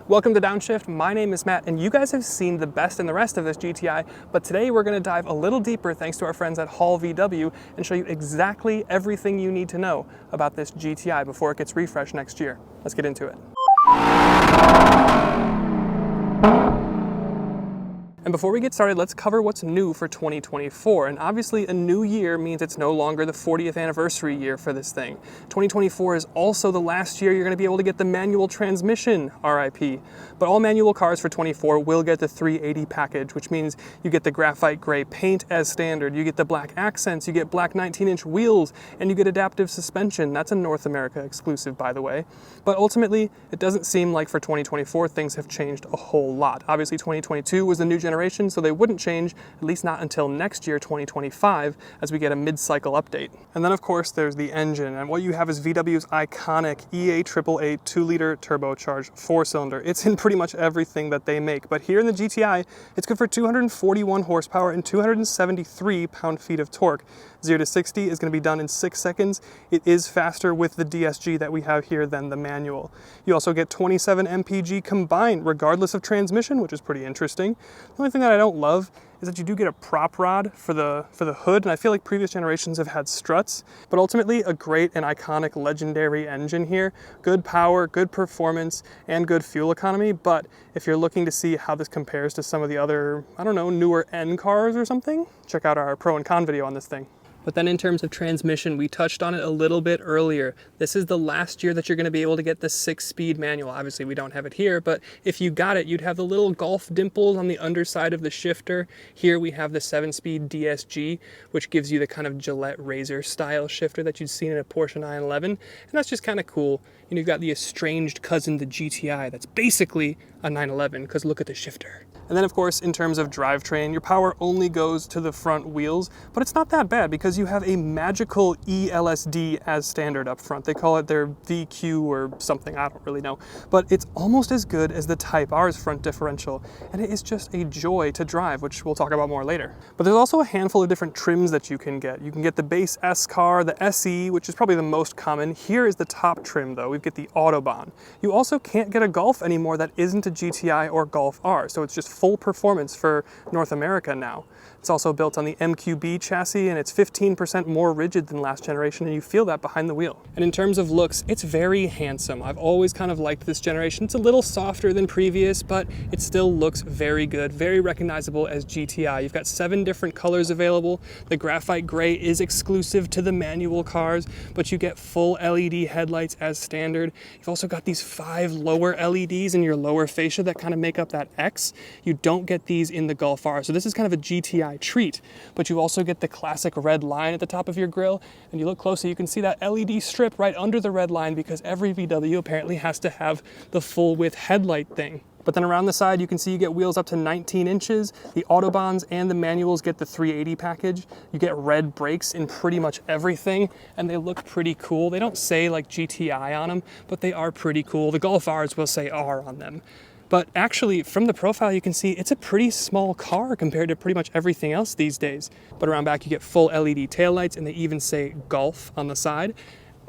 Welcome to Downshift. My name is Matt, and you guys have seen the best and the rest of this GTI, but today we're going to dive a little deeper thanks to our friends at Hall VW and show you exactly everything you need to know about this GTI before it gets refreshed next year. Let's get into it. And before we get started, let's cover what's new for 2024. And obviously a new year means it's no longer the 40th anniversary year for this thing. 2024 is also the last year you're going to be able to get the manual transmission, RIP. But all manual cars for 24 will get the 380 package, which means you get the graphite gray paint as standard, you get the black accents, you get black 19-inch wheels, and you get adaptive suspension. That's a North America exclusive, by the way. But ultimately, it doesn't seem like for 2024 things have changed a whole lot. Obviously 2022 was the new generation, so they wouldn't change, at least not until next year, 2025, as we get a mid-cycle update. And then of course there's the engine, and what you have is VW's iconic EA888 2-liter turbocharged 4-cylinder. It's in pretty much everything that they make, but here in the GTI, it's good for 241 horsepower and 273 pound-feet of torque. 0 to 60 is going to be done in 6 seconds. It is faster with the DSG that we have here than the manual. You also get 27 mpg combined, regardless of transmission, which is pretty interesting. The only thing that I don't love is that you do get a prop rod for the hood, and I feel like previous generations have had struts, but ultimately a great and iconic legendary engine here. Good power, good performance, and good fuel economy, but if you're looking to see how this compares to some of the other, I don't know, newer N cars or something, check out our pro and con video on this thing. But then in terms of transmission, we touched on it a little bit earlier. This is the last year that you're going to be able to get the 6-speed manual. Obviously, we don't have it here, but if you got it, you'd have the little Golf dimples on the underside of the shifter. Here we have the 7-speed DSG, which gives you the kind of Gillette razor style shifter that you'd seen in a Porsche 911, and that's just kind of cool. You know, you've got the estranged cousin, the GTI, that's basically a 911, because look at the shifter. And then of course, in terms of drivetrain, your power only goes to the front wheels, but it's not that bad because you have a magical ELSD as standard up front. They call it their VQ or something, I don't really know, but it's almost as good as the Type R's front differential, and it is just a joy to drive, which we'll talk about more later. But there's also a handful of different trims that you can get. You can get the base S car, the SE, which is probably the most common. Here is the top trim though, we get the Autobahn. You also can't get a Golf anymore that isn't a GTI or Golf R, so it's just full performance for North America now. It's also built on the MQB chassis, and it's 15% more rigid than last generation, and you feel that behind the wheel. And in terms of looks, it's very handsome. I've always kind of liked this generation. It's a little softer than previous, but it still looks very good, very recognizable as GTI. You've got 7 different colors available. The graphite gray is exclusive to the manual cars, but you get full LED headlights as standard. You've also got these 5 lower LEDs in your lower fascia that kind of make up that X. You don't get these in the Golf R, so this is kind of a GTI treat, but you also get the classic red line at the top of your grille, and you look closer, you can see that LED strip right under the red line because every VW apparently has to have the full width headlight thing. But then around the side, you can see you get wheels up to 19 inches. The Autobahns and the manuals get the 380 package. You get red brakes in pretty much everything, and they look pretty cool. They don't say like GTI on them, but they are pretty cool. The Golf Rs will say R on them. But actually, from the profile, you can see it's a pretty small car compared to pretty much everything else these days. But around back, you get full LED taillights, and they even say Golf on the side.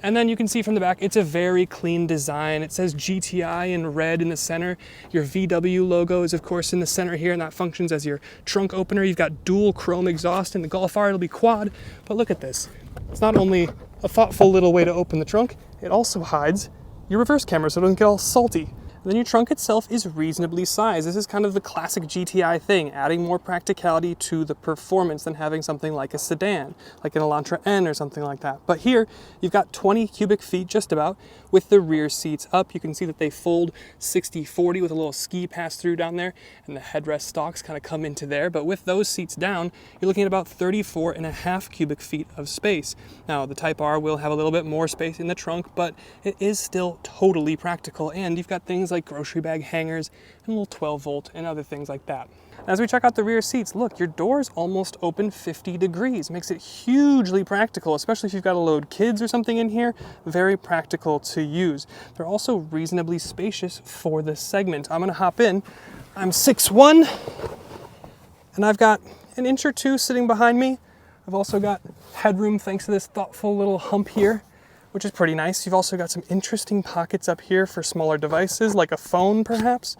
And then you can see from the back, it's a very clean design. It says GTI in red in the center. Your VW logo is, of course, in the center here, and that functions as your trunk opener. You've got dual chrome exhaust. In the Golf R, it'll be quad. But look at this. It's not only a thoughtful little way to open the trunk, it also hides your reverse camera so it doesn't get all salty. And then your trunk itself is reasonably sized. This is kind of the classic GTI thing, adding more practicality to the performance than having something like a sedan, like an Elantra N or something like that. But here, you've got 20 cubic feet just about with the rear seats up. You can see that they fold 60-40 with a little ski pass-through down there, and the headrest stalks kind of come into there. But with those seats down, you're looking at about 34.5 cubic feet of space. Now, the Type R will have a little bit more space in the trunk, but it is still totally practical, and you've got things like grocery bag hangers and a little 12 volt and other things like that. As we check out the rear seats, look, your doors almost open 50 degrees. Makes it hugely practical, especially if you've got to load kids or something in here. Very practical to use. They're also reasonably spacious for this segment. I'm gonna hop in. I'm 6'1", and I've got an inch or two sitting behind me. I've also got headroom thanks to this thoughtful little hump here. which is pretty nice. You've also got some interesting pockets up here for smaller devices, like a phone perhaps.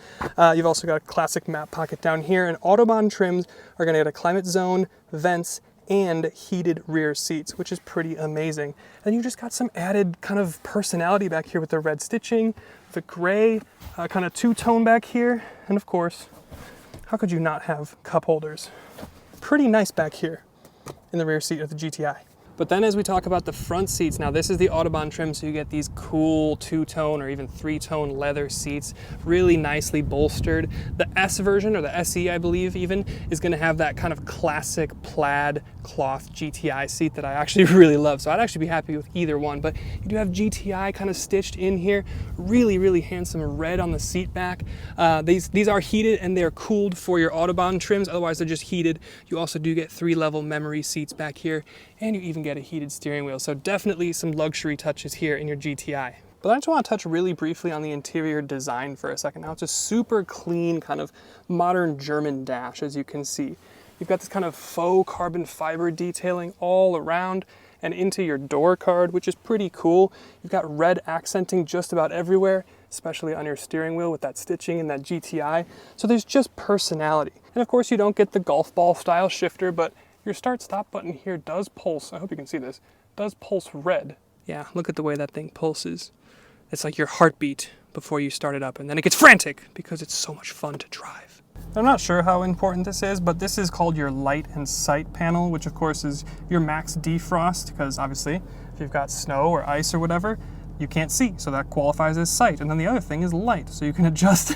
You've also got a classic map pocket down here, and Autobahn trims are gonna get a climate zone, vents, and heated rear seats, which is pretty amazing. And you just got some added kind of personality back here with the red stitching, the gray, kind of two-tone back here, and of course, how could you not have cup holders? Pretty nice back here in the rear seat of the GTI. But then as we talk about the front seats, now this is the Autobahn trim, so you get these cool two-tone or even three-tone leather seats, really nicely bolstered. The S version, or the SE I believe even, is gonna have that kind of classic plaid cloth GTI seat that I actually really love. So I'd actually be happy with either one, but you do have GTI kind of stitched in here. Really, really handsome red on the seat back. These are heated and they're cooled for your Autobahn trims, otherwise they're just heated. You also do get 3-level memory seats back here, and you even get a heated steering wheel. So definitely some luxury touches here in your GTI. But I just want to touch really briefly on the interior design for a second. Now it's a super clean kind of modern German dash, as you can see. You've got this kind of faux carbon fiber detailing all around and into your door card, which is pretty cool. You've got red accenting just about everywhere, especially on your steering wheel with that stitching in that GTI. So there's just personality. And of course you don't get the golf ball style shifter, but your start-stop button here does pulse, I hope you can see this, does pulse red. Yeah, look at the way that thing pulses. It's like your heartbeat before you start it up, and then it gets frantic because it's so much fun to drive. I'm not sure how important this is, but this is called your light and sight panel, which of course is your max defrost, because obviously if you've got snow or ice or whatever, you can't see, so that qualifies as sight. And then the other thing is light, so you can adjust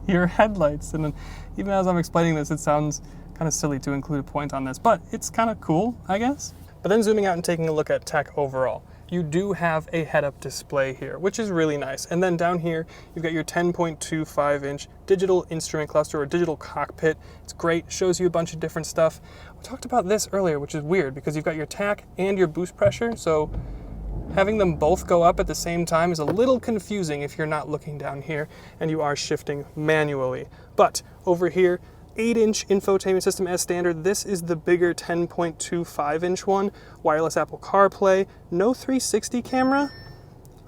your headlights. And then even as I'm explaining this, it sounds kind of silly to include a point on this, but it's kind of cool, I guess. But then zooming out and taking a look at tech overall, you do have a head-up display here, which is really nice. And then down here, you've got your 10.25-inch digital instrument cluster or digital cockpit. It's great, shows you a bunch of different stuff. We talked about this earlier, which is weird because you've got your tach and your boost pressure, so having them both go up at the same time is a little confusing if you're not looking down here and you are shifting manually. But over here, 8-inch infotainment system as standard. This is the bigger 10.25-inch one. Wireless Apple CarPlay. No 360 camera.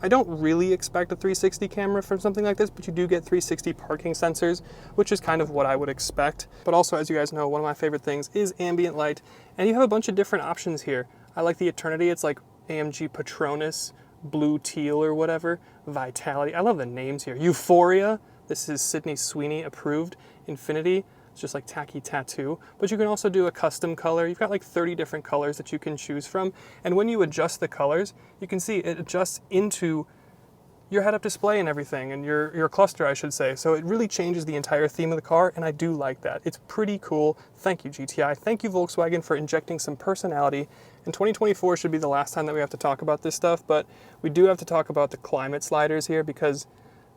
I don't really expect a 360 camera from something like this, but you do get 360 parking sensors, which is kind of what I would expect. But also, as you guys know, one of my favorite things is ambient light, and you have a bunch of different options here. I like the Eternity. It's like AMG Patronus, Blue Teal or whatever. Vitality. I love the names here. Euphoria. This is Sydney Sweeney approved. Infinity. It's just like tacky tattoo, but you can also do a custom color. You've got like 30 different colors that you can choose from. And when you adjust the colors, you can see it adjusts into your head-up display and everything, and your cluster, I should say. So it really changes the entire theme of the car, and I do like that. It's pretty cool. Thank you, GTI. Thank you, Volkswagen, for injecting some personality. And 2024 should be the last time that we have to talk about this stuff, but we do have to talk about the climate sliders here because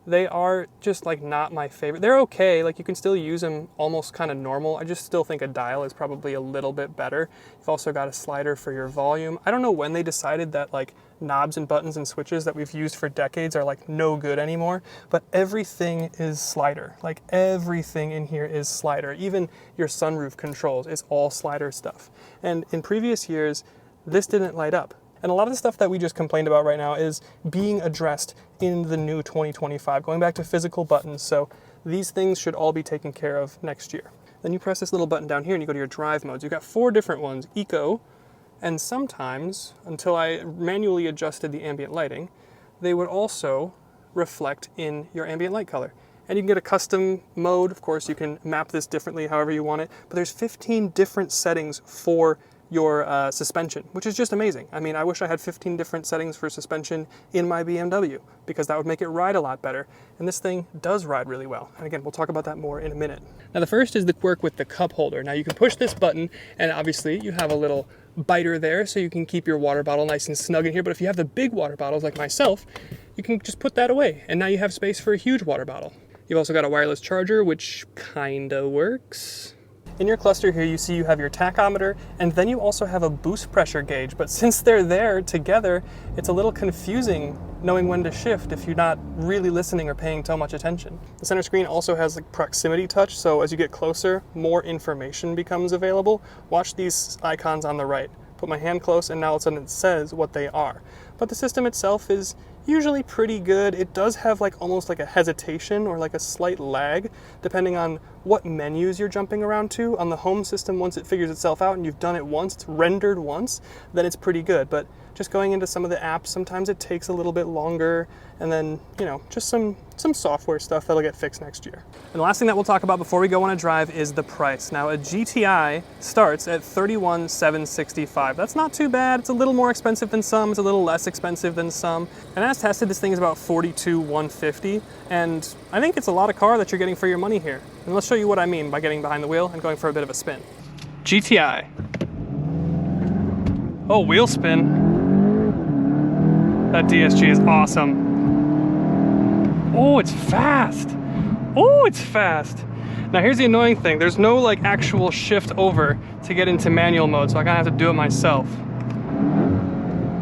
they are just like not my favorite. They're okay, like you can still use them almost kind of normal. I just still think a dial is probably a little bit better. You've also got a slider for your volume. I don't know when they decided that like knobs and buttons and switches that we've used for decades are like no good anymore, but everything is slider. Like everything in here is slider. Even your sunroof controls is all slider stuff. And in previous years, this didn't light up. And a lot of the stuff that we just complained about right now is being addressed in the new 2025, going back to physical buttons. So these things should all be taken care of next year. Then you press this little button down here and you go to your drive modes. You've got 4 different ones, Eco, and sometimes, until I manually adjusted the ambient lighting, they would also reflect in your ambient light color. And you can get a custom mode. Of course, you can map this differently however you want it, but there's 15 different settings for your suspension, which is just amazing. I mean, I wish I had 15 different settings for suspension in my BMW because that would make it ride a lot better. And this thing does ride really well. And again, we'll talk about that more in a minute. Now, the first is the quirk with the cup holder. Now, you can push this button and obviously you have a little biter there so you can keep your water bottle nice and snug in here. But if you have the big water bottles like myself, you can just put that away. And now you have space for a huge water bottle. You've also got a wireless charger, which kinda works. In your cluster here, you see you have your tachometer, and then you also have a boost pressure gauge. But since they're there together, it's a little confusing knowing when to shift if you're not really listening or paying so much attention. The center screen also has like proximity touch, so as you get closer, more information becomes available. Watch these icons on the right. Put my hand close, and now all of a sudden it says what they are. but the system itself is usually pretty good. It does have like almost like a hesitation or like a slight lag depending on what menus you're jumping around to. On the home system, once it figures itself out and you've done it once, it's rendered once, then it's pretty good. But just going into some of the apps, sometimes it takes a little bit longer, and then, you know, just some software stuff that'll get fixed next year. And the last thing that we'll talk about before we go on a drive is the price. Now, a GTI starts at $31,765. That's not too bad. It's a little more expensive than some, it's a little less expensive than some. And as tested, this thing is about $42,150, and I think it's a lot of car that you're getting for your money here. And let's show you what I mean by getting behind the wheel and going for a bit of a spin. GTI. Oh, wheel spin. That DSG is awesome. Oh, it's fast. Oh, it's fast. Now here's the annoying thing. There's no like actual shift over to get into manual mode, so I kind of have to do it myself.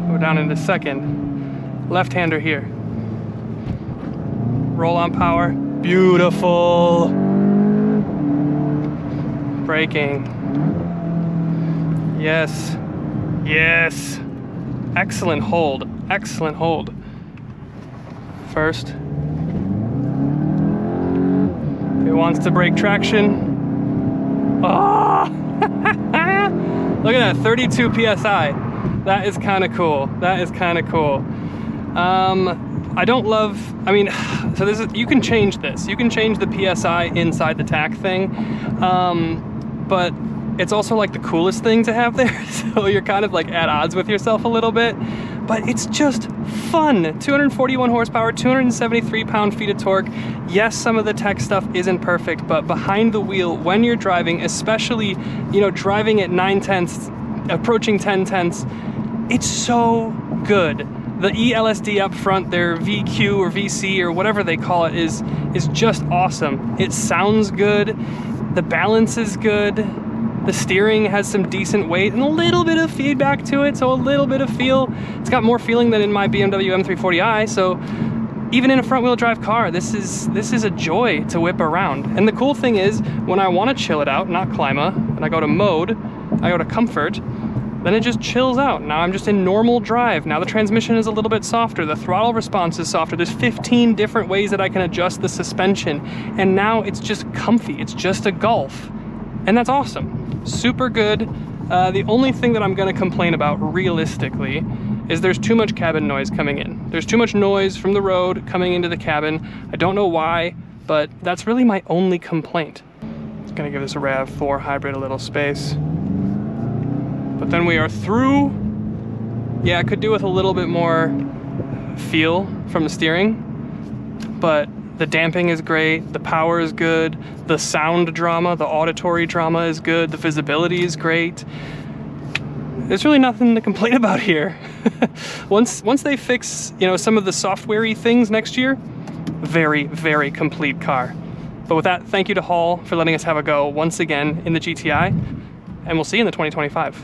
Go down into second. Left-hander here. Roll on power. Beautiful. Braking. Yes. Yes. Excellent hold. Excellent hold. First. It wants to break traction. Oh! Look at that, 32 PSI. That is kind of cool. That is kind of cool. I don't love, I mean, so this is, you can change this. You can change the PSI inside the tach thing. But it's also like the coolest thing to have there. So you're kind of like at odds with yourself a little bit. But it's just fun. 241 horsepower, 273 pound-feet of torque. Yes, some of the tech stuff isn't perfect, but behind the wheel, when you're driving, especially, you know, driving at 9/10, approaching 10/10, it's so good. The eLSD up front, their VQ or VC or whatever they call it, is just awesome. It sounds good. The balance is good. The steering has some decent weight and a little bit of feedback to it, so a little bit of feel. It's got more feeling than in my BMW M340i, so even in a front-wheel drive car, this is a joy to whip around. And the cool thing is, when I want to chill it out, not Clima, and I go to mode, I go to comfort, then it just chills out. Now I'm just in normal drive. Now the transmission is a little bit softer, the throttle response is softer. There's 15 different ways that I can adjust the suspension, and now it's just comfy. It's just a Golf, and that's awesome. Super good. The only thing that I'm gonna complain about realistically is there's too much cabin noise coming in. There's too much noise from the road coming into the cabin. I don't know why, but that's really my only complaint. It's gonna give this a RAV4 hybrid a little space. But then we are through. Yeah, I could do with a little bit more feel from the steering, but the damping is great, the power is good, the sound drama, the auditory drama is good, the visibility is great. There's really nothing to complain about here. Once they fix, you know, some of the software-y things next year, very, very complete car. But with that, thank you to Hall for letting us have a go once again in the GTI, and we'll see you in the 2025.